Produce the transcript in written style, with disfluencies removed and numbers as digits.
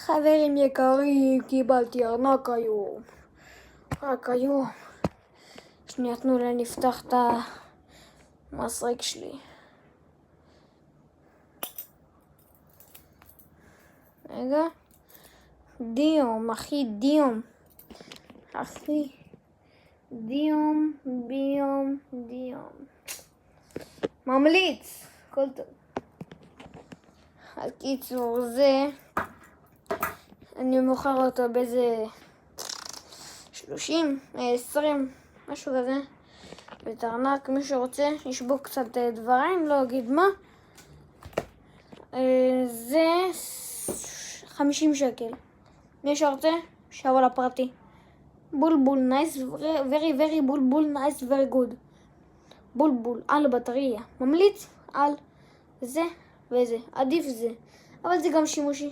חברים יקרים, קיבלתי ארנק היום. רק היום. שנייה, תנו לי נפתח את המסרק שלי. רגע. דיום, אחי, דיום. אחי. דיום, ביום, דיום. ממליץ. הכל טוב. הקיצור, זה... אני מוכר אותו באיזה 30, 20, משהו כזה. ואת הארנק, מי שרוצה, יש בו קצת דברים, לא אגיד מה. זה 50 שקל. מי שרוצה, שיבוא לפרטי. בולבול, נייס, very בולבול, נייס, very good. בולבול, על בטריה. ממליץ על זה וזה. עדיף זה. אבל זה גם שימושי.